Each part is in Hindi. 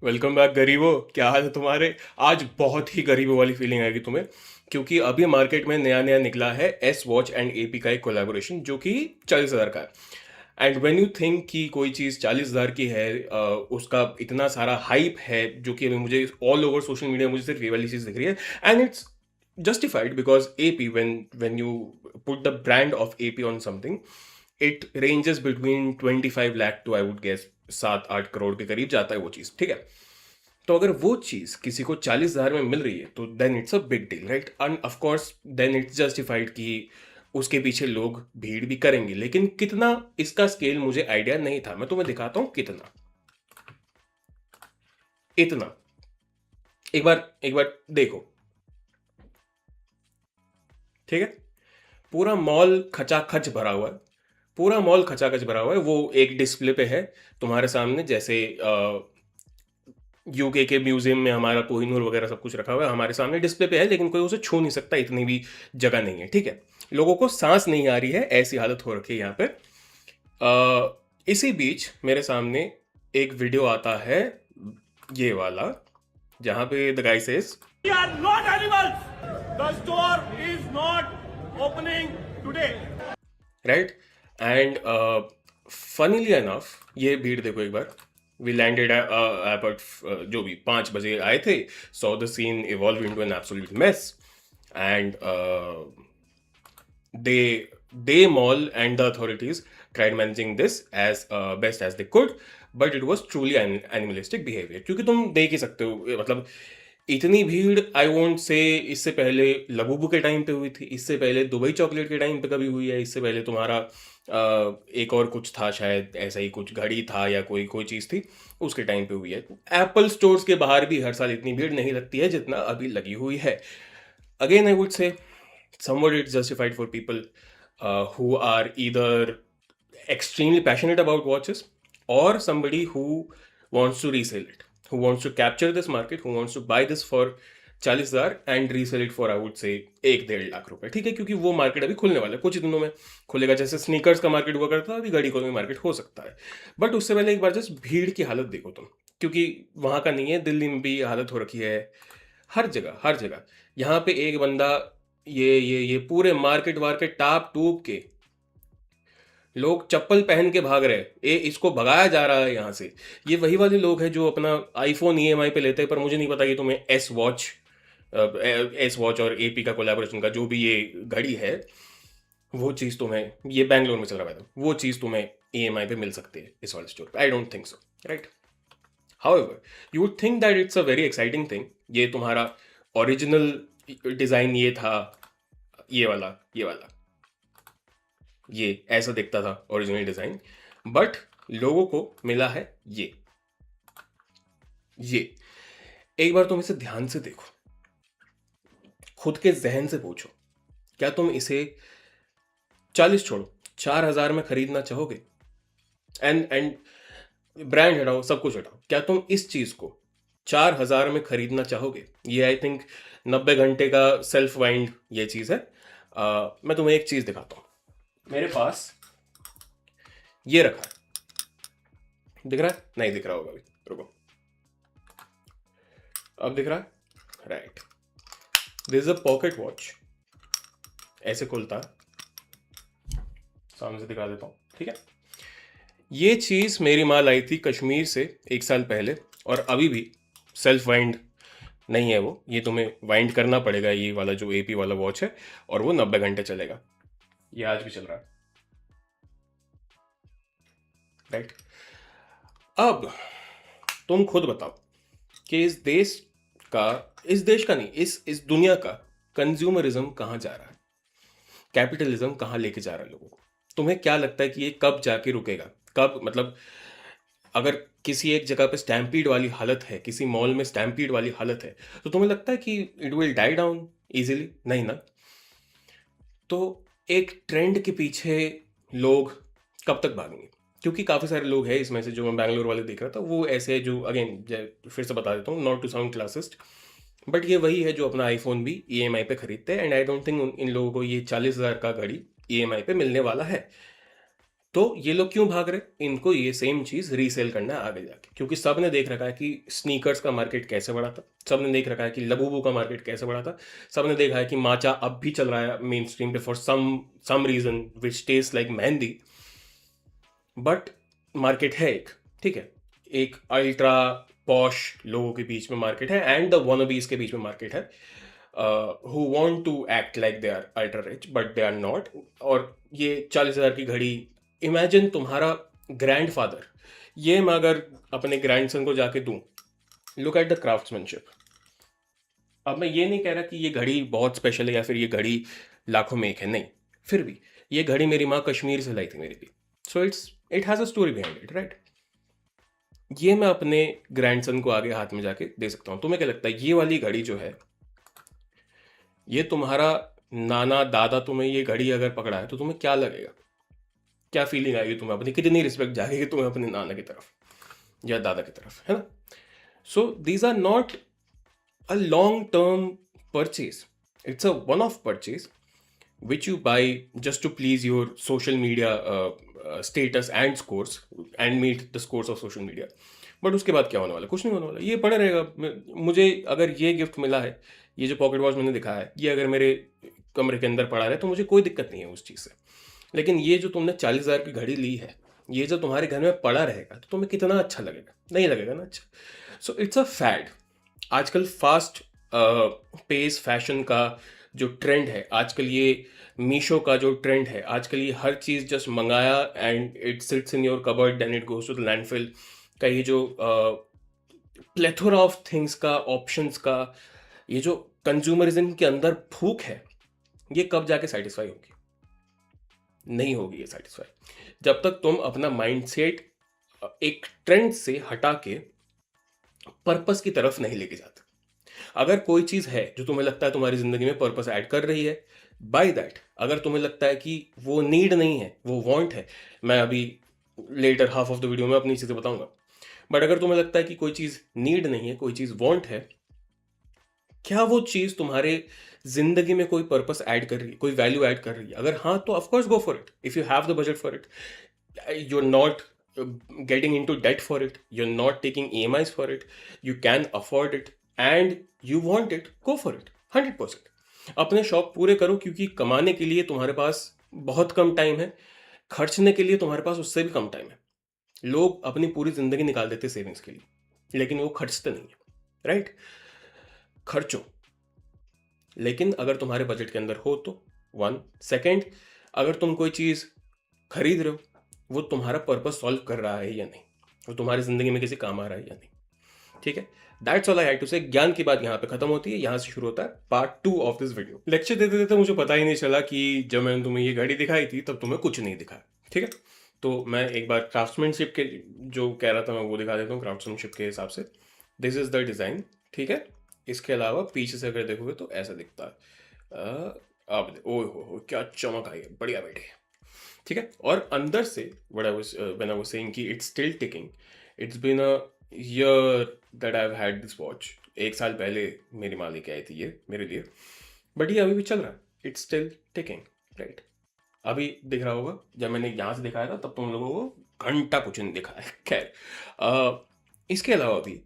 वेलकम बैक गरीबो। क्या हाल है तुम्हारे? आज बहुत ही गरीबों वाली फीलिंग आएगी तुम्हें, क्योंकि अभी मार्केट में नया नया निकला है एस वॉच एंड एपी का एक कोलैबोरेशन जो कि 40,000 का है। एंड व्हेन यू थिंक कि कोई चीज़ 40,000 की है, उसका इतना सारा हाइप है जो कि अभी मुझे ऑल ओवर सोशल मीडिया मुझे सिर्फ ये वाली चीज़ दिख रही है। And it's justified because AP, when you put the brand of AP on something, it ranges between 25 lakh to, I would guess, 7-8 crore के करीब जाता है वो चीज़, ठीक है। तो अगर वो चीज़ किसी को 40,000 में मिल रही है तो then it's a big deal, right? And of course then it's justified कि उसके पीछे लोग भीड़ भी करेंगे, लेकिन कितना इसका स्केल मुझे आइडिया नहीं था। मैं तुम्हें दिखाता हूँ कितना। इतना, एक बार देखो, ठीक है। पूरा मॉल खचाखच भरा हुआ है, पूरा मॉल खचाखच भरा हुआ है। वो एक डिस्प्ले पे है तुम्हारे सामने, जैसे यूके के म्यूजियम में हमारा कोहिनूर वगैरह सब कुछ रखा हुआ है, हमारे सामने डिस्प्ले पे है, लेकिन कोई उसे छू नहीं सकता, इतनी भी जगह नहीं है, ठीक है। लोगों को सांस नहीं आ रही है, ऐसी हालत हो रखी है यहाँ पे। इसी बीच मेरे सामने एक वीडियो आता है, ये वाला, जहाँ पे the guy says, We are not animals. The store is not opening today. Right. And funnily enough, ये भीड़ देखो एक बार। वी लैंडेड अबाउट, जो भी 5 बजे आए थे, saw the scene evolve into an absolute mess. And they mall and the authorities tried managing this as best as they could, but it was truly an animalistic behavior। क्योंकि तुम देख ही सकते हो, मतलब इतनी भीड़, आई वोंट से इससे पहले लबूबू के टाइम पे हुई थी, इससे पहले दुबई चॉकलेट के टाइम पे कभी हुई है, इससे पहले तुम्हारा एक और कुछ था, शायद ऐसा ही कुछ घड़ी था या कोई कोई चीज़ थी, उसके टाइम पे हुई है। एप्पल स्टोर्स के बाहर भी हर साल इतनी भीड़ नहीं लगती है जितना अभी लगी हुई है। Again I would say somewhat it's justified for people who are either extremely passionate about watches, or somebody who wants to resell it, who wants to capture this market, who wants to buy this for 40,000 and resell it for, I would say, 1-1.5 lakh रुपए, ठीक है। क्योंकि वो मार्केट अभी खुलने वाला है, कुछ ही दिनों में खुलेगा। जैसे स्नीकर्स का मार्केट हुआ करता है, अभी घड़ी का भी मार्केट हो सकता है। बट उससे पहले एक बार जस्ट भीड़ की हालत देखो तुम, क्योंकि वहाँ का नहीं है, दिल्ली में भी ये हालत हो रखी है, हर जगह हर जगह। यहाँ पे एक बंदा, ये पूरे मार्केट वार्केट टाप टूप के लोग चप्पल पहन के भाग रहे हैं, ये इसको भगाया जा रहा है यहाँ से। ये वही वाले लोग हैं जो अपना आईफोन ईएमआई पे लेते हैं, पर मुझे नहीं पता कि तुम्हें एस वॉच और एपी का कोलैबोरेशन का जो भी ये घड़ी है, वो चीज़ तुम्हें, ये बैंगलोर में चल रहा है, वो चीज़ तुम्हें ईएमआई पे मिल सकती है इस वाले स्टोर पे। I don't think so, right. However, you would think that it's a very exciting thing. ये तुम्हारा ओरिजिनल डिज़ाइन ये था, ये वाला ये ऐसा दिखता था ओरिजिनल डिज़ाइन, बट लोगों को मिला है ये। एक बार तुम इसे ध्यान से देखो, खुद के जहन से पूछो, क्या तुम इसे 40 छोड़ो, 4,000 में खरीदना चाहोगे? एंड ब्रांड हटाओ, सब कुछ हटाओ, क्या तुम इस चीज़ को 4,000 में खरीदना चाहोगे? ये आई थिंक 90 घंटे का सेल्फ वाइंड ये चीज़ है। मैं तुम्हें एक चीज़ दिखाता हूँ, मेरे पास ये रखा है, दिख रहा है? नहीं दिख रहा होगा अभी, रुको, अब दिख रहा है, right. This is a pocket watch, ऐसे खुलता है, सामने से दिखा देता हूँ, ठीक है। ये चीज़ मेरी माँ लाई थी कश्मीर से 1 साल पहले, और अभी भी सेल्फ वाइंड नहीं है वो, ये तुम्हें वाइंड करना पड़ेगा, ये वाला जो एपी वाला वॉच है, और वो 90 घंटे चलेगा। ये आज भी चल रहा है, राइट। अब तुम खुद बताओ कि इस देश का नहीं, इस दुनिया का कंज्यूमरिज्म कहाँ जा रहा है, कैपिटलिज्म कहाँ लेके जा रहा है लोगों को। तुम्हें क्या लगता है कि ये कब जाके रुकेगा? कब, मतलब अगर किसी एक जगह पे स्टैम्पीड वाली हालत है, किसी मॉल में स्टैम्पीड वाली हालत है, तो तुम्हें लगता है कि it will die down easily? नहीं ना। तो एक ट्रेंड के पीछे लोग कब तक भागेंगे? क्योंकि काफ़ी सारे लोग हैं इसमें से, जो मैं बैंगलोर वाले देख रहा था, वो ऐसे है जो, अगेन फिर से बता देता हूँ, not to sound classist, but ये वही है जो अपना आईफोन भी ईएमआई पे खरीदते हैं। And I don't think in लोगों को ये 40,000 का घड़ी ईएमआई पे मिलने वाला है। तो ये लोग क्यों भाग रहे? इनको ये सेम चीज़ रीसेल करना है आगे जाके, क्योंकि सब ने देख रखा है कि स्नीकर्स का मार्केट कैसे बढ़ा था, सब ने देख रखा है कि लबूबू का मार्केट कैसे बढ़ा था, सब ने देखा है कि माचा अब भी चल रहा है मेन स्ट्रीम पे for some reason which taste like mehndi. But market है एक, ठीक है, एक अल्ट्रा पॉश लोगों के बीच में मार्केट है एंड द वॉनबीज के बीच में मार्केट है, who want to act like they are ultra rich but they are not. और ये 40,000 की घड़ी, इमेजिन तुम्हारा ग्रैंडफादर, ये मैं अगर अपने ग्रैंडसन को जाके दूं, लुक एट द क्राफ्ट्समैनशिप। अब मैं ये नहीं कह रहा कि ये घड़ी बहुत स्पेशल है या फिर ये घड़ी लाखों में एक है, नहीं, फिर भी ये घड़ी मेरी माँ कश्मीर से लाई थी मेरे लिए, so it has a story behind it, right? ये मैं अपने ग्रैंडसन को आगे हाथ में जाके दे सकता हूँ। तुम्हें क्या लगता है ये वाली घड़ी जो है, ये तुम्हारा नाना दादा तुम्हें ये घड़ी अगर पकड़ा है तो तुम्हें क्या लगेगा? क्या फीलिंग आएगी तुम्हें? अपनी कितनी रिस्पेक्ट जाएगी तुम्हें अपने नाना की तरफ या दादा की तरफ, है ना? So these are not a long term purchase. It's a one off purchase which you buy just to please your social media status and scores and meet the scores of social media. But उसके बाद क्या होने वाला? कुछ नहीं होने वाला, ये पड़ा रहेगा। मुझे अगर ये गिफ्ट मिला है, ये जो पॉकेट वॉच मैंने दिखाया है, ये अगर मेरे कमरे के अंदर पड़ा है तो मुझे कोई दिक्कत नहीं है उस चीज़ से। लेकिन ये जो तुमने 40,000 की घड़ी ली है, ये जो तुम्हारे घर में पड़ा रहेगा तो तुम्हें कितना अच्छा लगेगा? नहीं लगेगा ना अच्छा। So it's a fad. आजकल फास्ट पेस फैशन का जो ट्रेंड है, आजकल ये मीशो का जो ट्रेंड है, आजकल ये हर चीज़ जस्ट मंगाया and it sits in your cupboard and it goes to the landfill का, ये जो प्लेथोरा ऑफ थिंग्स का, ऑप्शंस का, ये जो कंज्यूमरिज्म के अंदर भूख है, ये कब जाके सेटिस्फाई होगी? नहीं होगी ये सेटिस्फाई जब तक तुम अपना माइंडसेट एक ट्रेंड से हटा के पर्पस की तरफ नहीं लेके जाते। अगर कोई चीज़ है जो तुम्हें लगता है तुम्हारी ज़िंदगी में पर्पस ऐड कर रही है, बाय दैट। अगर तुम्हें लगता है कि वो नीड नहीं है, वो वांट है, मैं अभी later half of the video में अपनी चीज़ें बताऊंगा, बट अगर तुम्हें लगता है कि कोई चीज़ नीड नहीं है, कोई चीज़ वांट है, क्या वो चीज़ तुम्हारे ज़िंदगी में कोई पर्पस ऐड कर रही है, कोई वैल्यू ऐड कर रही है? अगर हाँ, तो of course go for it if you have the budget for it. You're not getting into debt for it, you're not taking EMIs for it, you can afford it and you want it, go for it 100%। अपने शौक पूरे करो, क्योंकि कमाने के लिए तुम्हारे पास बहुत कम टाइम है, खर्चने के लिए तुम्हारे पास उससे भी कम टाइम है। लोग अपनी पूरी जिंदगी निकाल देते सेविंग्स के लिए, लेकिन वो खर्चते नहीं है, राइट? खर्चो, लेकिन अगर तुम्हारे बजट के अंदर हो तो। वन सेकेंड, अगर तुम कोई चीज़ खरीद रहे हो, वो तुम्हारा पर्पस सॉल्व कर रहा है या नहीं, वो तुम्हारी ज़िंदगी में किसी काम आ रहा है या नहीं, ठीक है? That's all I had to say. ज्ञान की बात यहाँ पे खत्म होती है, यहाँ से शुरू होता है part 2 of this video. Lecture देते देते मुझे पता ही नहीं चला कि जब मैंने तुम्हें ये घड़ी दिखाई थी तब तुम्हें कुछ नहीं दिखा, ठीक है? तो मैं एक बार क्राफ्ट्समैनशिप के जो कह रहा था मैं वो दिखा देता हूँ, क्राफ्ट्समैनशिप के हिसाब से। दिस इज़ द डिज़ाइन, ठीक है? इसके अलावा पीछे से अगर देखोगे तो ऐसा दिखता है। अब ओह हो क्या चमक आई है, बढ़िया बेटे, ठीक है? और अंदर से what I was when I was saying कि it's still ticking, it's been a year that I have had this watch. 1 साल पहले मेरी माँ लेके आई थी ये मेरे लिए, बट ये अभी भी चल रहा है, इट्स स्टिल टिकिंग, राइट? अभी दिख रहा होगा, जब मैंने यहाँ से दिखाया था तब तुम लोगों को घंटा कुछ नहीं दिखा है। खैर, इसके अलावा भी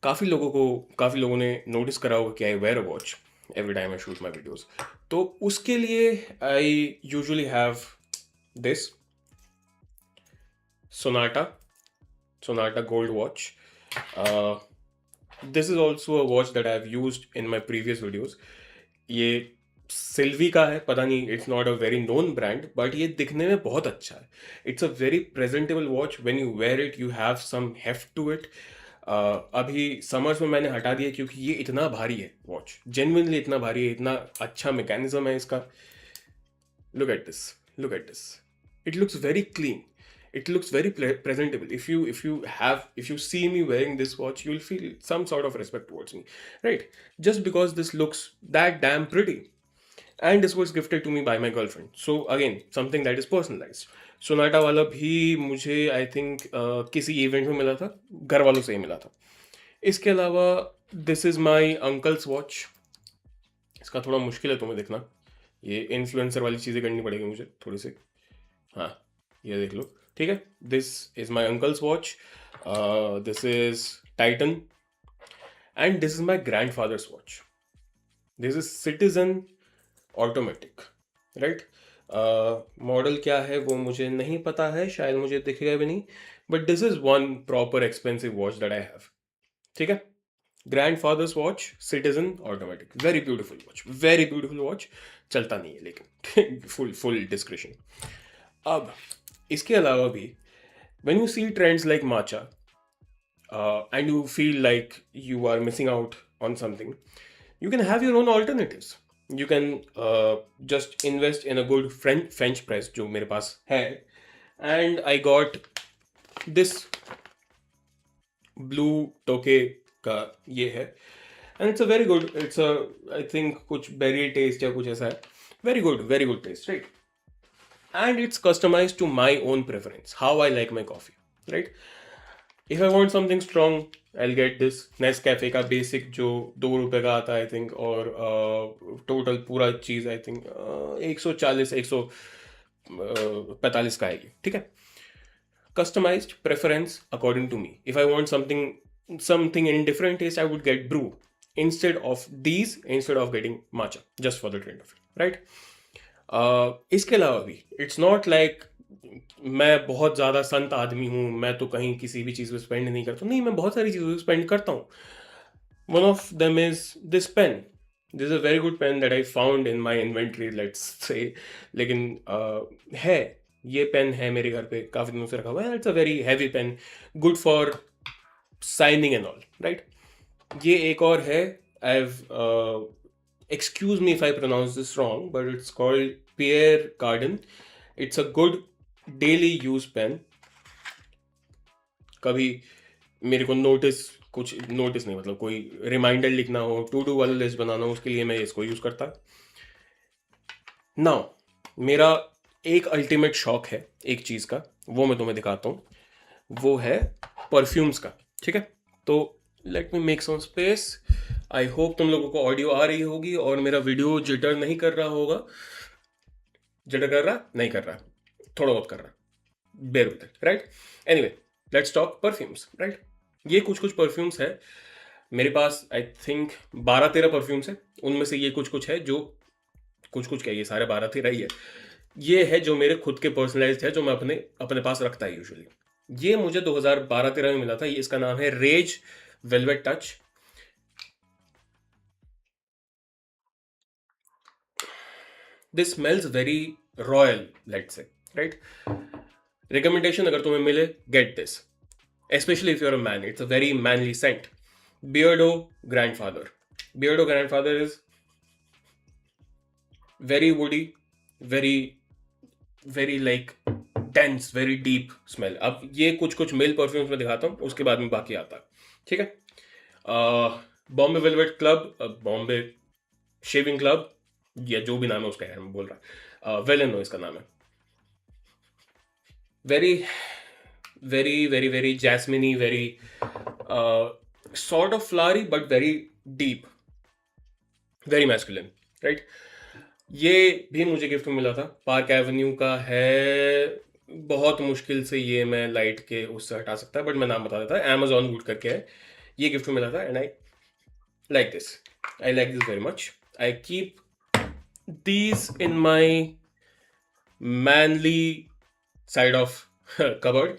काफ़ी लोगों ने नोटिस करा होगा कि I wear a watch every time I shoot my videos. तो उसके लिए I usually have this Sonata gold watch. This is also a watch that I have used in my previous videos. ये सिल्वी का है, पता नहीं, it's not a very known brand, but ये दिखने में बहुत अच्छा है। It's a very presentable watch, when you wear it you have some heft to it. अभी समर्स में मैंने हटा दिया क्योंकि ये इतना भारी है वॉच, जेन्युइनली इतना भारी है, इतना अच्छा मैकेनिज्म है इसका। Look at this, it looks very clean, it looks very presentable. If you see me wearing this watch, you'll feel some sort of respect towards me, right? Just because this looks that damn pretty, and this was gifted to me by my girlfriend, so again something that is personalized. Sonata वाला भी मुझे आई थिंक किसी इवेंट में मिला था, घर वालों से ही मिला था। इसके अलावा this is my uncle's watch. इसका थोड़ा मुश्किल है तुम्हें देखना, ये इन्फ्लुएंसर वाली चीज़ें करनी पड़ेगी मुझे थोड़ी सी। हाँ, ये देख लो, ठीक है। This is my uncle's watch, this is Titan, and this is my grand father's watch. This is Citizen automatic, right. Model क्या है वो मुझे नहीं पता है, शायद मुझे दिखेगा भी नहीं, but this is one proper expensive watch that I have, ठीक है। Grandfathers watch, citizen automatic, very beautiful watch, very beautiful watch. चलता नहीं है लेकिन फुल फुल डिस्क्रिप्शन। अब इसके अलावा भी when you see trends like matcha, and you feel like you are missing out on something, you can have your own alternatives. You can just invest in a good French press जो मेरे पास है, and I got this blue toke का ये है, and it's a very good, it's a I think कुछ berry taste या कुछ ऐसा है, very good taste, right? And it's customized to my own preference, how I like my coffee, right? If I want something strong, I'll get this Nescafe का बेसिक जो ₹2 का आता है आई थिंक, और टोटल पूरा चीज़ आई थिंक 140 145 का आएगी, ठीक है। Customized preference according to me. If I want something in different taste, I would get brew instead of getting matcha, just for the trend of it, right? इसके अलावा भी इट्स नॉट लाइक मैं बहुत ज़्यादा संत आदमी हूँ, मैं तो कहीं किसी भी चीज़ पे स्पेंड नहीं करता हूँ। नहीं, मैं बहुत सारी चीज़ों पे स्पेंड करता हूँ। One of them is this pen. This is a very good pen that I found in my inventory, let's say. लेकिन है, ये पेन है मेरे घर पे, काफ़ी दिनों से रखा हुआ है। It's a very heavy pen, good for signing and all, right. ये एक और है, I have excuse me if I pronounce this wrong, but it's called Pierre Cardin. It's a good daily use pen. कभी मेरे को कुछ नोटिस नहीं, मतलब कोई रिमाइंडर लिखना हो, टू डू वाला लिस्ट बनाना हो, उसके लिए मैं इसको यूज करता। नाउ मेरा एक अल्टीमेट शौक है एक चीज का, वो मैं तुम्हें दिखाता हूँ, वो है परफ्यूम्स का, ठीक है। तो let me make some space. I hope तुम लोगों को ऑडियो आ रही होगी और मेरा वीडियो जिटर नहीं कर रहा होगा। जिटर कर रहा नहीं कर रहा, थोड़ा बहुत कर रहा, bear with it, right. Anyway, let's talk perfumes, right. ये कुछ परफ्यूम्स है मेरे पास, आई थिंक 12-13 परफ्यूम्स है। उनमें से ये कुछ है जो कुछ क्या, ये सारे 12-13 ही है। ये है जो मेरे खुद के पर्सनलाइज्ड है, जो मैं अपने पास रखता है यूजुअली। ये मुझे 2012-13 में मिला था। ये इसका नाम है rage velvet touch. This smells very royal, let's say, right. Recommendation अगर तुम्हें मिले, get this, especially if you're a man. It's a very manly scent. Beardo Grandfather. Beardo Grandfather is very woody, very like dense, very deep smell. अब ये कुछ मेल परफ्यूम्स में दिखाता हूँ, उसके बाद में बाकी आता है, ठीक है। Bombay velvet club, Bombay shaving club, या जो भी नाम है उसका, यार मैं बोल रहा, वेलेनो इसका नाम है। very jasmine-y, very sort of flowery but very deep, very masculine, right? ये भी मुझे गिफ्ट में मिला था, पार्क एवेन्यू का है। बहुत मुश्किल से ये मैं लाइट के उससे हटा सकता है, बट मैं नाम बता देता है, Amazon वुड करके है। ये गिफ्ट में मिला था, and I like this very much. I keep these in my manly side of cupboard.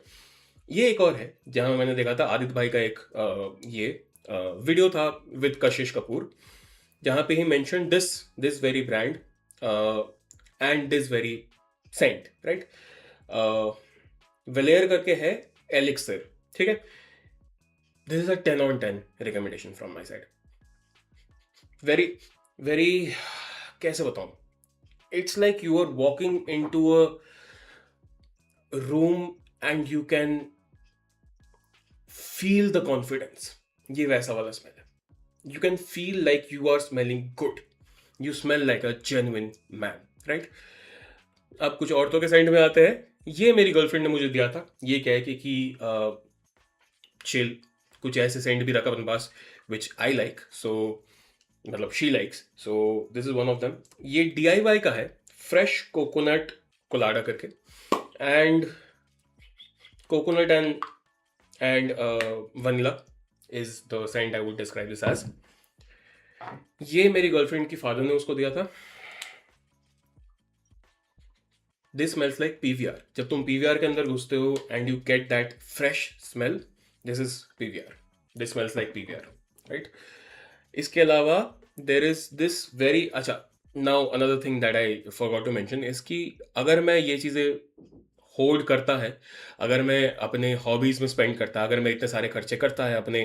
ये एक और है जहां मैंने देखा था, आदित्य भाई का एक ये वीडियो था विद कशिश कपूर, जहां पे ही mention this very brand and this very scent, right. वेलेयर करके है, एलिक्सर, ठीक है। This is a 10/10 recommendation from my side. Very कैसे बताऊं, it's like you are walking into a room and you can feel the confidence. ये वैसा वाला स्मेल है। You can feel like you are smelling good, you smell like a genuine man, right. अब कुछ औरतों के सेंट में आते हैं। ये मेरी गर्लफ्रेंड ने मुझे दिया था। ये क्या है कि चिल कुछ ऐसे सेंट भी रखा अपने पास विच आई लाइक, सो मतलब she likes, so this is one of them. ये DIY का है, फ्रेश कोकोनट कोलाडा करके। and coconut and vanilla is the scent I would describe this as. ये मेरी गर्लफ्रेंड की फादर ने उसको दिया था. This smells like PVR. जब तुम पीवीआर के अंदर घुसते हो and you get that fresh smell, this is PVR. This smells like PVR, right. इसके अलावा देर इज दिस वेरी अच्छा. Now another thing that I forgot to mention is कि अगर मैं ये चीज़ें होल्ड करता है, अगर मैं अपने हॉबीज़ में स्पेंड करता, अगर मैं इतने सारे खर्चे करता है अपने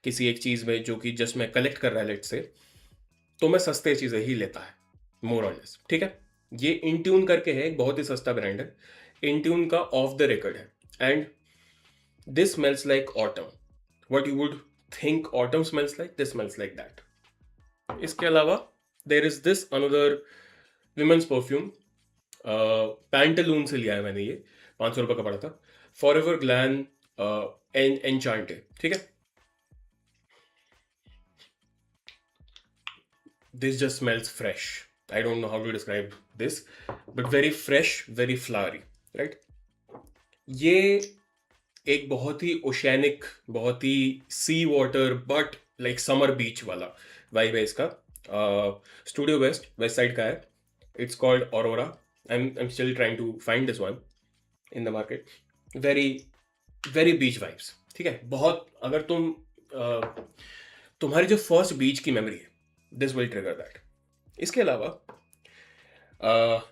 किसी एक चीज़ में जो कि जस्ट मैं कलेक्ट कर रहा है लेट से, तो मैं सस्ते चीज़ें ही लेता है, मोर और लेस. ठीक है. ये इंट्यून करके है, एक बहुत ही सस्ता ब्रांड है. इंट्यून का ऑफ द रिकॉर्ड है and this smells like autumn. What you would think autumn smells like, this smells like that. इसके अलावा there is this another women's perfume. Pantaloon से लिया है मैंने, ये 500 रुपये का पड़ा था. फॉरएवर ग्लैन एनचांटे. ठीक है. This just smells fresh. I don't know how to describe this, but very fresh, very flowery, right? ये एक बहुत ही ओशियनिक, बहुत ही सी वाटर बट लाइक समर बीच वाला वाइब है इसका. स्टूडियो वेस्ट साइड का है. It's called aurora. I'm still trying to find this one in the market. Very very beach vibes. ठीक है. बहुत, अगर तुम्हारी जो फर्स्ट बीच की मेमोरी है, दिस विल ट्रिगर दैट. इसके अलावा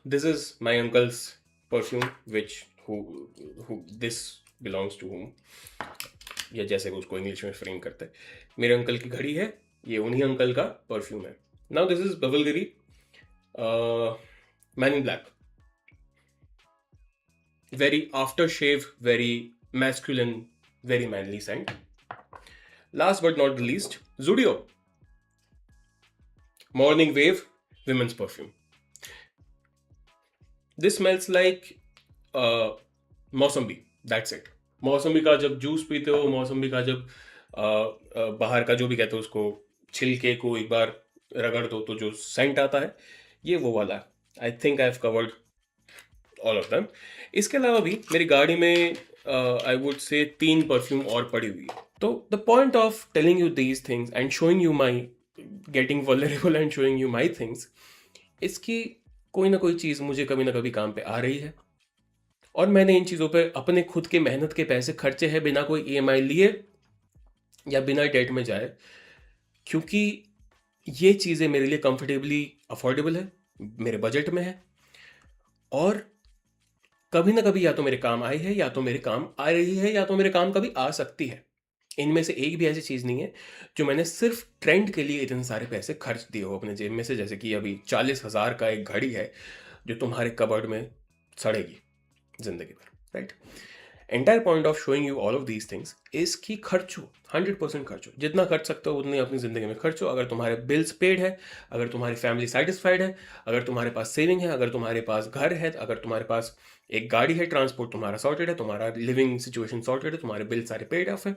this is my uncle's perfume which this belongs to home, या जैसे वो उसको इंग्लिश में फ्रेम करते हैं. मेरे अंकल की घड़ी है, ये उन्हीं अंकल का परफ्यूम है. Now this is Bvlgari man in black. Very aftershave, very masculine, very manly scent. Last but not the least, Zudio Morning Wave women's perfume. This smells like mosambi. That's it. मौसम्बी का जब जूस पीते हो, मौसम्बी का जब बाहर का जो भी कहते हो उसको छिलके को एक बार रगड़ दो तो जो सेंट आता है, ये वो वाला है. I think I have covered all of them. इसके अलावा भी मेरी गाड़ी में आई वुड से 3 परफ्यूम और पड़ी हुई है. तो the point of telling you these things and showing you my getting vulnerable and showing you my things, इसकी कोई ना कोई चीज़ मुझे कभी ना कभी काम पे आ रही है और मैंने इन चीज़ों पे अपने खुद के मेहनत के पैसे खर्चे हैं बिना कोई EMI लिए या बिना डेट में जाए, क्योंकि ये चीज़ें मेरे लिए कंफर्टेबली अफोर्डेबल है, मेरे बजट में है और कभी ना कभी या तो मेरे काम आई है, या तो मेरे काम आ रही है, या तो मेरे काम कभी आ सकती है. इनमें से एक भी ऐसी चीज़ नहीं है जो मैंने सिर्फ ट्रेंड के लिए इतने सारे पैसे खर्च दिए हो अपने जेब में से. जैसे कि अभी 40,000 का एक घड़ी है जो तुम्हारे कबर्ड में सड़ेगी जिंदगी भर, right. Entire point of showing you all of these things is कि खर्चो, 100% खर्चो. जितना खर्च सकते हो उतनी अपनी ज़िंदगी में खर्चो. अगर तुम्हारे बिल्स पेड है, अगर तुम्हारी फैमिली सेटिस्फाइड है, अगर तुम्हारे पास सेविंग है, अगर तुम्हारे पास घर है, अगर तुम्हारे पास एक गाड़ी है, ट्रांसपोर्ट तुम्हारा सॉर्टेड है, तुम्हारा लिविंग सिचुएशन सॉर्टेड है, तुम्हारे बिल सारे पेड ऑफ है,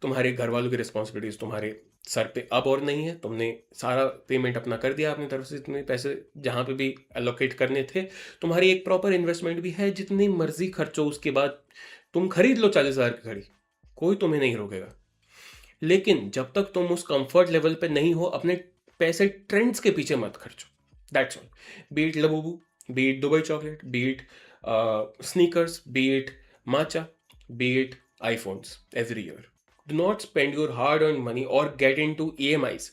तुम्हारे घर वालों की रिस्पॉन्सिबिलिटीज़ तुम्हारे सर पे अब और नहीं है, तुमने सारा पेमेंट अपना कर दिया अपनी तरफ से, इतने पैसे जहाँ पे भी एलोकेट करने थे, तुम्हारी एक प्रॉपर इन्वेस्टमेंट भी है, जितनी मर्जी खर्चो उसके बाद तुम खरीद लो 40,000 की घड़ी, कोई तुम्हें नहीं रोकेगा. लेकिन जब तक तुम उस कंफर्ट लेवल पे नहीं हो, अपने पैसे ट्रेंड्स के पीछे मत खर्चो. That's all. B it Labubu, B it Dubai chocolate, B it sneakers, be it matcha, be it iPhones every year. Do not spend your hard-earned money or get into EMIs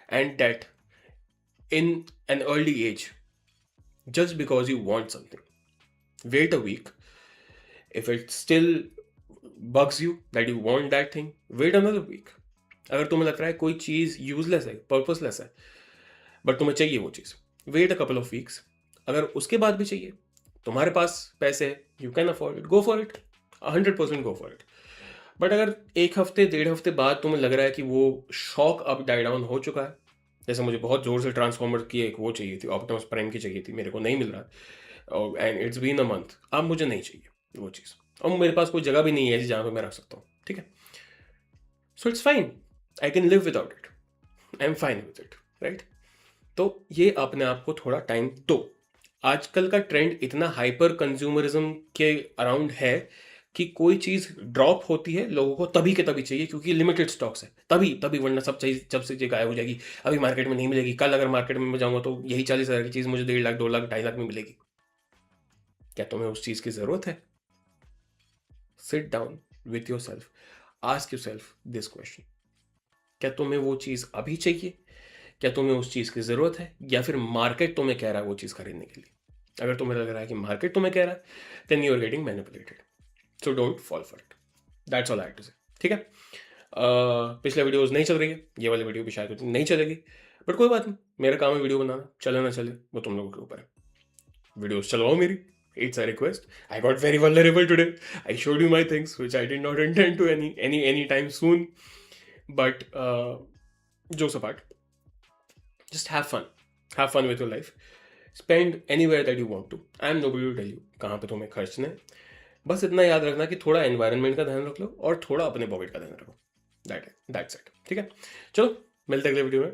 and debt in an early age just because you want something. Wait a week. If it still bugs you that you want that thing, wait another week. अगर तुम्हें लग रहा है कोई चीज़ यूजलेस है, पर्पसलेस है, बट तुम्हें चाहिए वो चीज़, wait a couple of weeks. अगर उसके बाद भी चाहिए, तुम्हारे पास पैसे, you can afford it, go for it, 100% go for it. But अगर 1 हफ्ते 1.5 हफ्ते बाद तुम्हें लग रहा है कि वो शॉक अब डाई डाउन हो चुका है, जैसे मुझे बहुत ज़ोर से ट्रांसफॉर्मर की एक वो चाहिए थी, ऑप्टिमस प्राइम की चाहिए थी, मेरे को नहीं मिल रहा and it's been a month, अब मुझे नहीं चाहिए वो चीज़, और मेरे पास कोई जगह भी नहीं है ऐसी जहाँ पर मैं रख सकता हूँ. ठीक है. So it's fine, I can live without it, I am fine with it, right. तो ये अपने आप को थोड़ा टाइम दो. आजकल का ट्रेंड इतना हाइपर कंज्यूमरिज्म के अराउंड है कि कोई चीज़ ड्रॉप होती है लोगों को तभी के तभी चाहिए, क्योंकि लिमिटेड स्टॉक्स है, तभी तभी, वरना सब चीज़ जब से गायब हो जाएगी, अभी मार्केट में नहीं मिलेगी, कल अगर मार्केट में मैं जाऊंगा तो यही 40,000 की चीज़ मुझे 1.5 लाख, 2 लाख, 2.5 लाख में मिलेगी। क्या तुम्हें उस चीज़ की ज़रूरत है? Sit down with your self, ask your self this question, क्या तुम्हें वो चीज़ अभी चाहिए, क्या तुम्हें उस चीज़ की ज़रूरत है, या फिर मार्केट तुम्हें कह रहा है वो चीज़ खरीदने के लिए? अगर तुम्हें लग रहा है कि मार्केट तुम्हें कह रहा है, then you are getting manipulated, so don't fall for it. That's all I have to say. ठीक है, पिछले वीडियोस नहीं चल रही है, ये वाली वीडियो भी शायद उतनी नहीं चलेगी, बट कोई बात नहीं, मेरा काम है वीडियो बनाना, चले ना चले वो तुम लोगों के ऊपर है। वीडियोस चलवाओ मेरी, it's a request. I got very vulnerable today. I showed you my things which I did not intend to any time soon. But jokes apart, just have fun. Have fun with your life. Spend anywhere that you want to. I am nobody to tell you कहाँ पे तुम्हें खर्चना है। बस इतना याद रखना कि थोड़ा एनवायरनमेंट का ध्यान रख लो और थोड़ा अपने पॉकेट का ध्यान रखो। That's it. ठीक है, चलो मिलते हैं अगले वीडियो में।